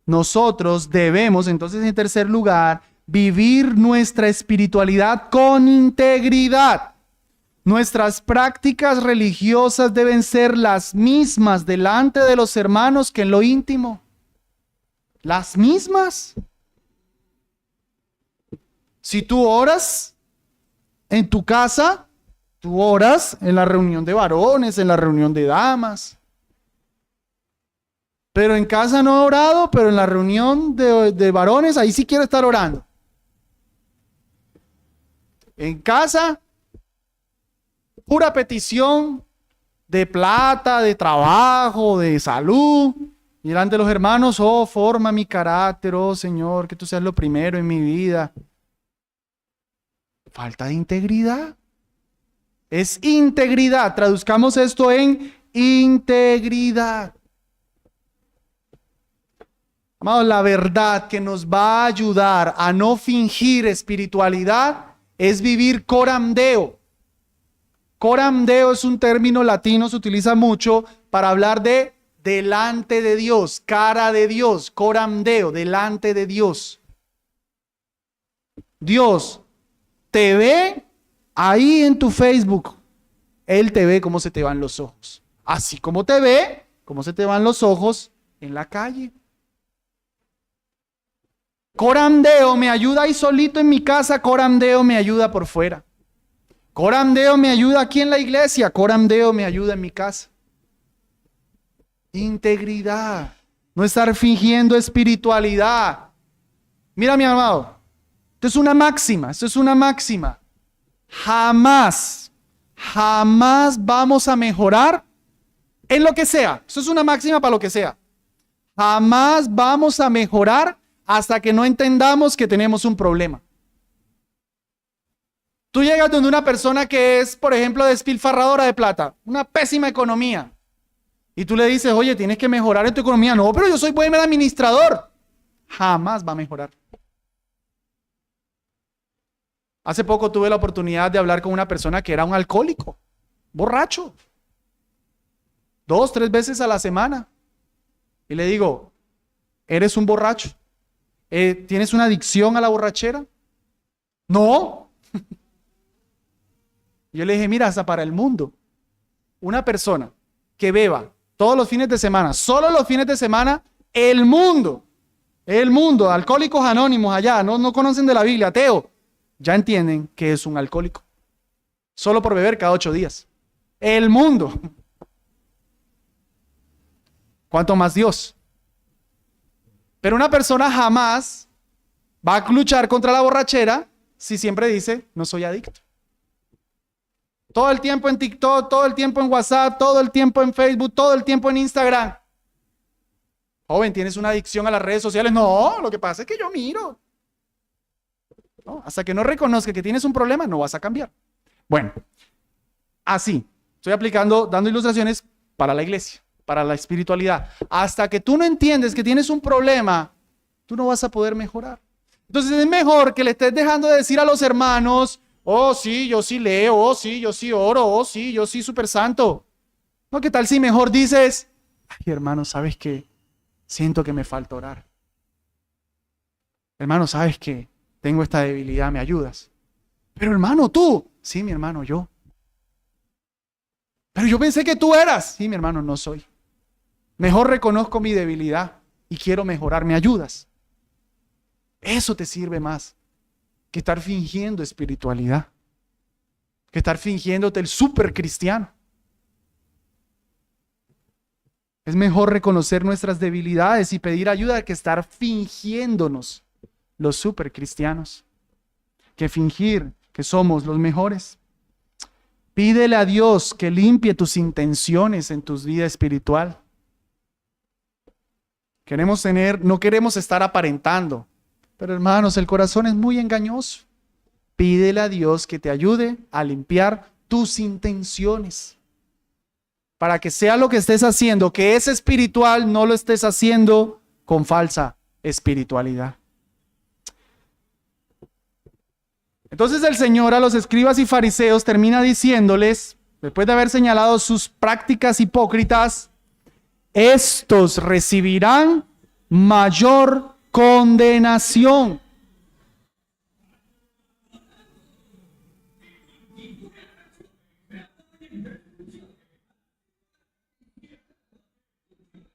A: Nosotros debemos, entonces, en tercer lugar, vivir nuestra espiritualidad con integridad. Nuestras prácticas religiosas deben ser las mismas delante de los hermanos que en lo íntimo. Las mismas. Si tú oras en tu casa, tú oras en la reunión de varones, en la reunión de damas. Pero en casa no he orado, pero en la reunión de varones, ahí sí quiero estar orando. En casa, pura petición de plata, de trabajo, de salud. Y delante de los hermanos, oh, forma mi carácter, oh Señor, que tú seas lo primero en mi vida. Falta de integridad. Es integridad. Traduzcamos esto en integridad. Amados, la verdad que nos va a ayudar a no fingir espiritualidad es vivir coram Deo. Coram Deo es un término latino, se utiliza mucho para hablar de delante de Dios, cara de Dios, coram Deo, delante de Dios. Dios te ve ahí en tu Facebook. Él te ve cómo se te van los ojos. Así como te ve, cómo se te van los ojos en la calle. Coram Deo me ayuda ahí solito en mi casa, Coram Deo me ayuda por fuera. Coram Deo me ayuda aquí en la iglesia, Coram Deo me ayuda en mi casa. Integridad, no estar fingiendo espiritualidad. Mira, mi amado, esto es una máxima. Jamás vamos a mejorar en lo que sea. Esto es una máxima para lo que sea. Jamás vamos a mejorar hasta que no entendamos que tenemos un problema. Tú llegas donde una persona que es, por ejemplo, despilfarradora de plata, una pésima economía, y tú le dices, oye, tienes que mejorar en tu economía. No, pero yo soy buen administrador. Jamás va a mejorar. Hace poco tuve la oportunidad de hablar con una persona que era un alcohólico, borracho, 2, 3 veces a la semana. Y le digo, ¿eres un borracho? ¿Tienes una adicción a la borrachera? No. Yo le dije, mira, hasta para el mundo, una persona que beba todos los fines de semana, solo los fines de semana, el mundo, alcohólicos anónimos allá, no conocen de la Biblia, ateo, ya entienden que es un alcohólico. Solo por beber cada 8 días. El mundo. ¿Cuánto más Dios? Pero una persona jamás va a luchar contra la borrachera si siempre dice, no soy adicto. Todo el tiempo en TikTok, todo el tiempo en WhatsApp, todo el tiempo en Facebook, todo el tiempo en Instagram. Joven, ¿tienes una adicción a las redes sociales? No, lo que pasa es que yo miro. No, hasta que no reconozca que tienes un problema, no vas a cambiar. Bueno, así, estoy aplicando, dando ilustraciones para la iglesia, para la espiritualidad. Hasta que tú no entiendes que tienes un problema, tú no vas a poder mejorar. Entonces es mejor que le estés dejando de decir a los hermanos, oh sí, yo sí leo, oh sí, yo sí oro, oh sí, yo sí súper santo. No, ¿qué tal si mejor dices, ay hermano, ¿sabes qué? Siento que me falta orar. Hermano, ¿sabes qué? Tengo esta debilidad, ¿me ayudas? Pero hermano, tú. Sí, mi hermano, yo. Pero yo pensé que tú eras. Sí, mi hermano, no soy. Mejor reconozco mi debilidad y quiero mejorar, ¿me ayudas? Eso te sirve más que estar fingiendo espiritualidad, que estar fingiéndote el súper cristiano. Es mejor reconocer nuestras debilidades y pedir ayuda que estar fingiéndonos los súper cristianos, que fingir que somos los mejores. Pídele a Dios que limpie tus intenciones en tu vida espiritual. No queremos estar aparentando. Pero hermanos, el corazón es muy engañoso. Pídele a Dios que te ayude a limpiar tus intenciones. Para que sea lo que estés haciendo, que es espiritual, no lo estés haciendo con falsa espiritualidad. Entonces el Señor a los escribas y fariseos termina diciéndoles, después de haber señalado sus prácticas hipócritas, estos recibirán mayor condenación.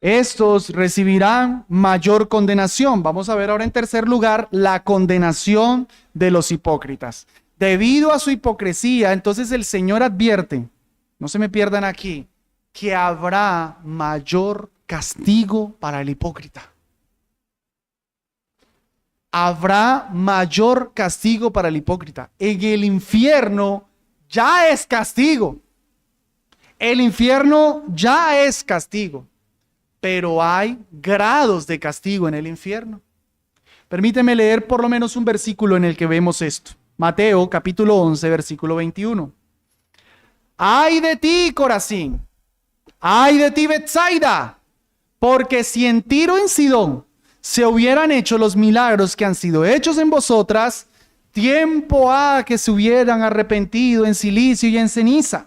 A: Estos recibirán mayor condenación. Vamos a ver ahora en tercer lugar la condenación de los hipócritas. Debido a su hipocresía, entonces el Señor advierte, no se me pierdan aquí, que habrá mayor castigo para el hipócrita. Habrá mayor castigo para el hipócrita. En el infierno ya es castigo. El infierno ya es castigo. Pero hay grados de castigo en el infierno. Permíteme leer por lo menos un versículo en el que vemos esto. Mateo capítulo 11, versículo 21. ¡Ay de ti, Corazín! ¡Ay de ti, Betsaida! Porque si en Tiro y en Sidón se hubieran hecho los milagros que han sido hechos en vosotras, tiempo ha que se hubieran arrepentido en silicio y en ceniza.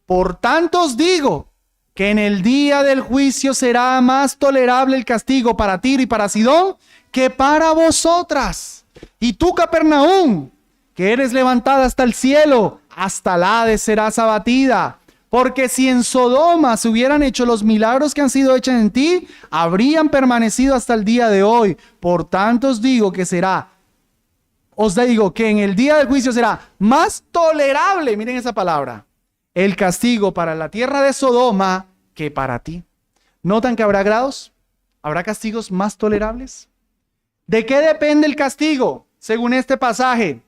A: Por tanto os digo que en el día del juicio será más tolerable el castigo para Tiro y para Sidón que para vosotras. Y tú, Capernaum, que eres levantada hasta el cielo, hasta el Hades serás abatida. Porque si en Sodoma se hubieran hecho los milagros que han sido hechos en ti, habrían permanecido hasta el día de hoy. Por tanto os digo que en el día del juicio será más tolerable, miren esa palabra, el castigo para la tierra de Sodoma que para ti. ¿Notan que habrá grados? ¿Habrá castigos más tolerables? ¿De qué depende el castigo? Según este pasaje,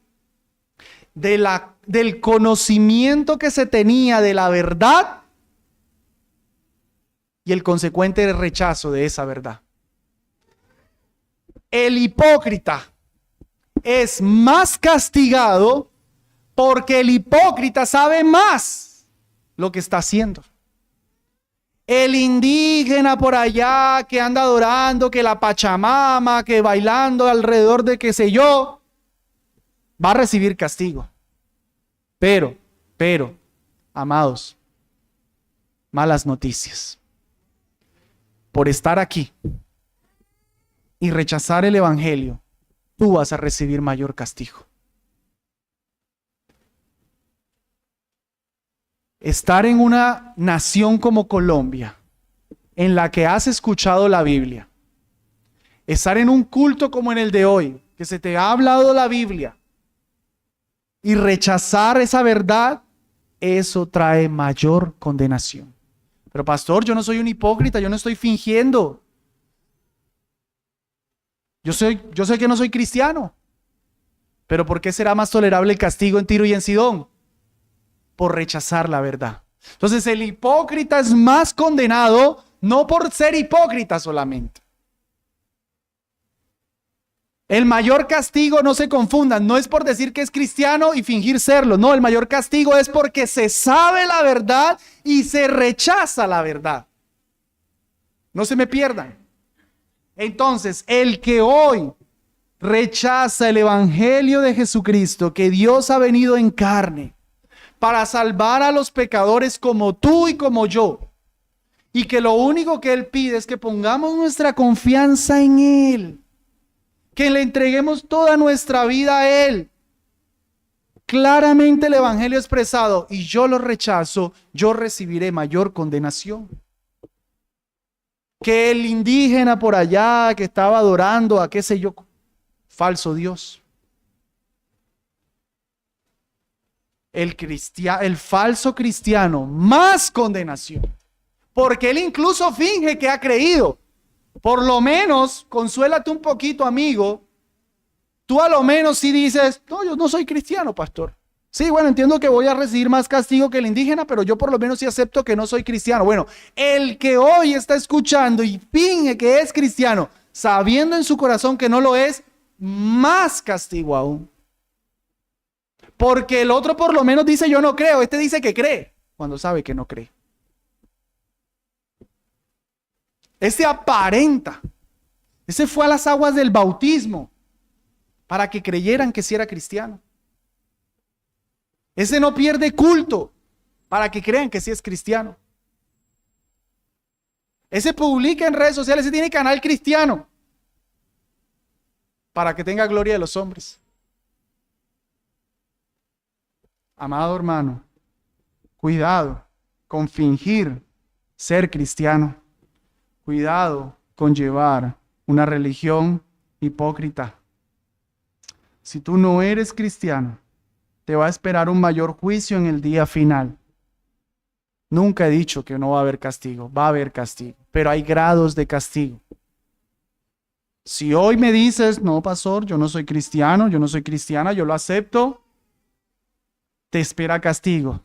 A: del conocimiento que se tenía de la verdad y el consecuente rechazo de esa verdad. El hipócrita es más castigado porque el hipócrita sabe más lo que está haciendo. El indígena por allá que anda adorando, que la Pachamama, que bailando alrededor de qué sé yo, va a recibir castigo. Pero, amados, malas noticias. Por estar aquí y rechazar el evangelio, tú vas a recibir mayor castigo. Estar en una nación como Colombia, en la que has escuchado la Biblia, estar en un culto como en el de hoy, que se te ha hablado la Biblia, y rechazar esa verdad, eso trae mayor condenación. Pero pastor, yo no soy un hipócrita, yo no estoy fingiendo. Yo sé que no soy cristiano. Pero ¿por qué será más tolerable el castigo en Tiro y en Sidón? Por rechazar la verdad. Entonces el hipócrita es más condenado, no por ser hipócrita solamente. El mayor castigo, no se confundan, no es por decir que es cristiano y fingir serlo. No, el mayor castigo es porque se sabe la verdad y se rechaza la verdad. No se me pierdan. Entonces, el que hoy rechaza el evangelio de Jesucristo, que Dios ha venido en carne para salvar a los pecadores como tú y como yo, y que lo único que Él pide es que pongamos nuestra confianza en Él, que le entreguemos toda nuestra vida a Él. Claramente el evangelio expresado, y yo lo rechazo, yo recibiré mayor condenación. Que el indígena por allá que estaba adorando a qué sé yo, falso Dios. El falso cristiano, más condenación. Porque él incluso finge que ha creído. Por lo menos, consuélate un poquito, amigo. Tú a lo menos sí dices, no, yo no soy cristiano, pastor. Sí, bueno, entiendo que voy a recibir más castigo que el indígena, pero yo por lo menos sí acepto que no soy cristiano. Bueno, el que hoy está escuchando y finge que es cristiano, sabiendo en su corazón que no lo es, más castigo aún. Porque el otro por lo menos dice yo no creo, este dice que cree, cuando sabe que no cree. Ese aparenta. Ese fue a las aguas del bautismo para que creyeran que sí era cristiano. Ese no pierde culto para que crean que sí es cristiano. Ese publica en redes sociales, ese tiene canal cristiano para que tenga gloria de los hombres. Amado hermano, cuidado con fingir ser cristiano. Cuidado con llevar una religión hipócrita. Si tú no eres cristiano, te va a esperar un mayor juicio en el día final. Nunca he dicho que no va a haber castigo, va a haber castigo, pero hay grados de castigo. Si hoy me dices, no, pastor, yo no soy cristiano, yo no soy cristiana, yo lo acepto, te espera castigo.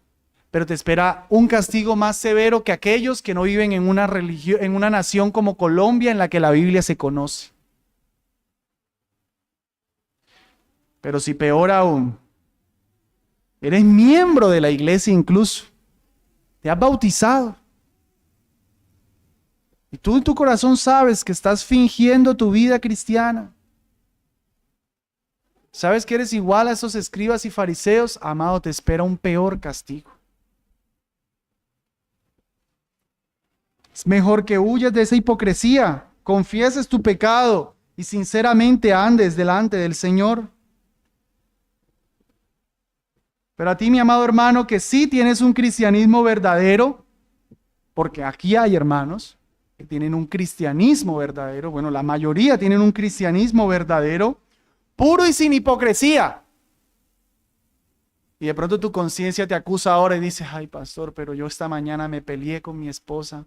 A: Pero te espera un castigo más severo que aquellos que no viven en una religión, en una nación como Colombia en la que la Biblia se conoce. Pero si peor aún, eres miembro de la iglesia incluso, te has bautizado, Y tú en tu corazón sabes que estás fingiendo tu vida cristiana. ¿Sabes que eres igual a esos escribas y fariseos? Amado, te espera un peor castigo. Es mejor que huyas de esa hipocresía, confieses tu pecado y sinceramente andes delante del Señor. Pero a ti, mi amado hermano, que sí tienes un cristianismo verdadero, porque aquí hay hermanos que tienen un cristianismo verdadero, bueno, la mayoría tienen un cristianismo verdadero, puro y sin hipocresía. Y de pronto tu conciencia te acusa ahora y dices, ay pastor, pero yo esta mañana me peleé con mi esposa.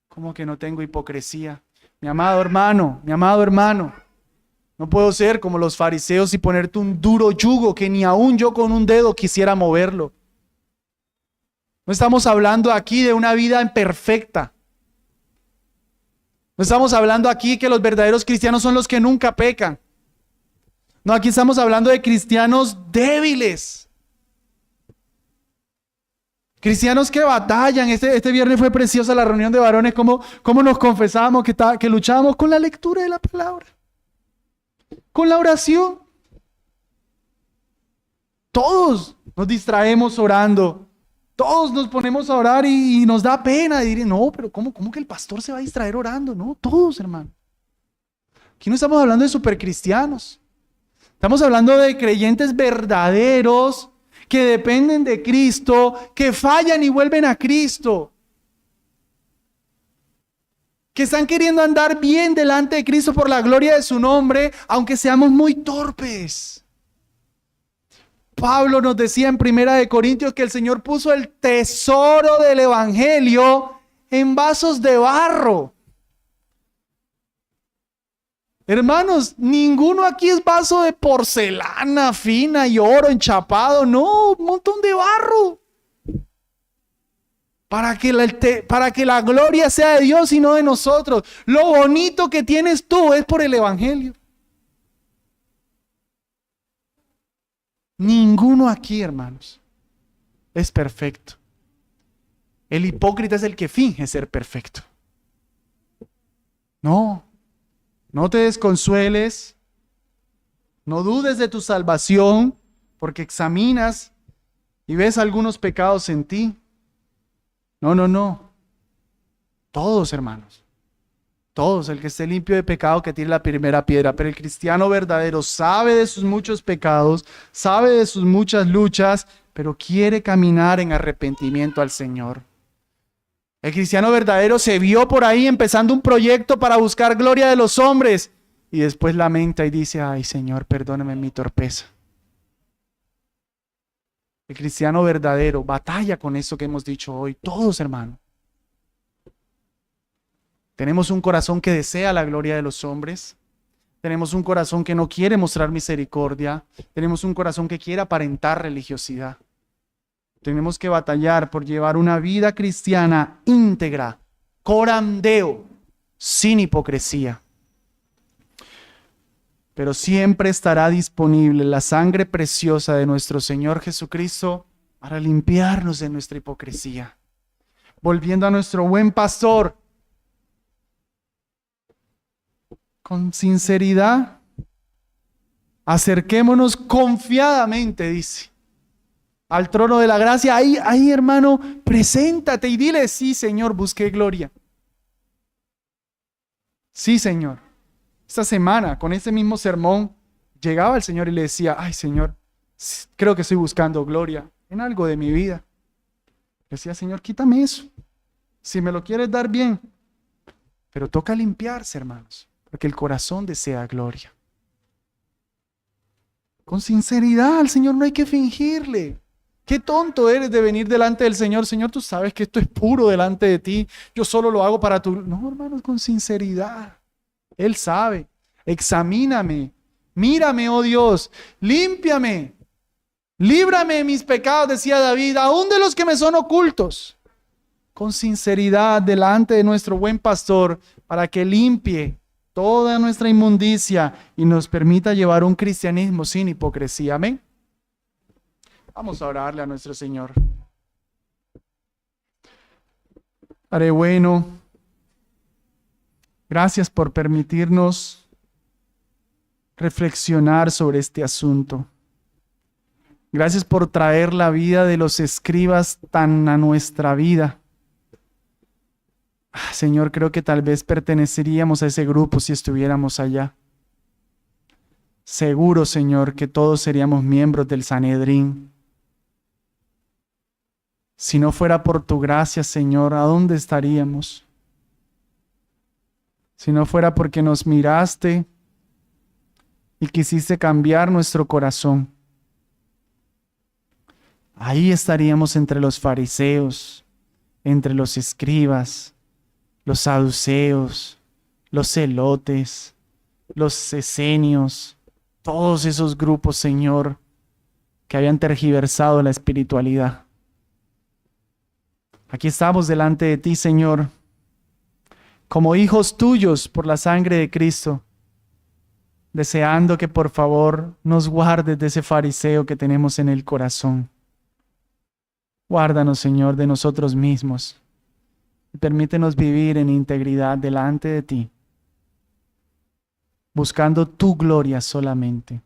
A: ¿Cómo que no tengo hipocresía? Mi amado hermano, no puedo ser como los fariseos y ponerte un duro yugo que ni aún yo con un dedo quisiera moverlo. No estamos hablando aquí de una vida imperfecta. No estamos hablando aquí que los verdaderos cristianos son los que nunca pecan. No, aquí estamos hablando de cristianos débiles. Cristianos que batallan. Este viernes fue preciosa la reunión de varones, como nos confesábamos que luchábamos con la lectura de la palabra, con la oración. Todos nos distraemos orando. Todos nos ponemos a orar y nos da pena. Y diré, no, pero ¿cómo que el pastor se va a distraer orando? No, todos, hermano. Aquí no estamos hablando de supercristianos. Estamos hablando de creyentes verdaderos que dependen de Cristo, que fallan y vuelven a Cristo, que están queriendo andar bien delante de Cristo por la gloria de su nombre, aunque seamos muy torpes. Pablo nos decía en 1 Corintios que el Señor puso el tesoro del evangelio en vasos de barro. Hermanos, ninguno aquí es vaso de porcelana fina y oro enchapado. No, un montón de barro. Para que la gloria sea de Dios y no de nosotros. Lo bonito que tienes tú es por el evangelio. Ninguno aquí, hermanos, es perfecto. El hipócrita es el que finge ser perfecto. No te desconsueles, no dudes de tu salvación, porque examinas y ves algunos pecados en ti. No. Todos, hermanos, todos, el que esté limpio de pecado que tire la primera piedra, pero el cristiano verdadero sabe de sus muchos pecados, sabe de sus muchas luchas, pero quiere caminar en arrepentimiento al Señor. El cristiano verdadero se vio por ahí empezando un proyecto para buscar gloria de los hombres y después lamenta y dice, ay Señor, perdóname mi torpeza. El cristiano verdadero batalla con eso que hemos dicho hoy, todos, hermano. Tenemos un corazón que desea la gloria de los hombres. Tenemos un corazón que no quiere mostrar misericordia. Tenemos un corazón que quiere aparentar religiosidad. Tenemos que batallar por llevar una vida cristiana íntegra, coram Deo, sin hipocresía. Pero siempre estará disponible la sangre preciosa de nuestro Señor Jesucristo para limpiarnos de nuestra hipocresía. Volviendo a nuestro buen pastor, con sinceridad, acerquémonos confiadamente, dice, al trono de la gracia. Ahí, hermano, preséntate y dile, sí, Señor, busqué gloria. Sí, Señor. Esta semana, con ese mismo sermón, llegaba el Señor y le decía, ay, Señor, creo que estoy buscando gloria en algo de mi vida. Le decía, Señor, quítame eso. Si me lo quieres dar, bien. Pero toca limpiarse, hermanos, porque el corazón desea gloria. Con sinceridad al Señor no hay que fingirle. Qué tonto eres de venir delante del Señor. Señor, tú sabes que esto es puro delante de ti. Yo solo lo hago para tu... No, hermanos, con sinceridad. Él sabe. Examíname. Mírame, oh Dios. Límpiame. Líbrame de mis pecados, decía David, aún de los que me son ocultos. Con sinceridad delante de nuestro buen pastor, para que limpie toda nuestra inmundicia y nos permita llevar un cristianismo sin hipocresía. Amén. Vamos a orarle a nuestro Señor. Padre bueno, Gracias por permitirnos reflexionar sobre este asunto. Gracias por traer la vida de los escribas tan a nuestra vida. Señor, creo que tal vez perteneceríamos a ese grupo si estuviéramos allá. Seguro, Señor, que todos seríamos miembros del Sanedrín. Si no fuera por tu gracia, Señor, ¿a dónde estaríamos? Si no fuera porque nos miraste y quisiste cambiar nuestro corazón, ahí estaríamos entre los fariseos, entre los escribas, los saduceos, los celotes, los esenios, todos esos grupos, Señor, que habían tergiversado la espiritualidad. Aquí estamos delante de ti, Señor, como hijos tuyos por la sangre de Cristo, deseando que por favor nos guardes de ese fariseo que tenemos en el corazón. Guárdanos, Señor, de nosotros mismos y permítenos vivir en integridad delante de ti, buscando tu gloria solamente.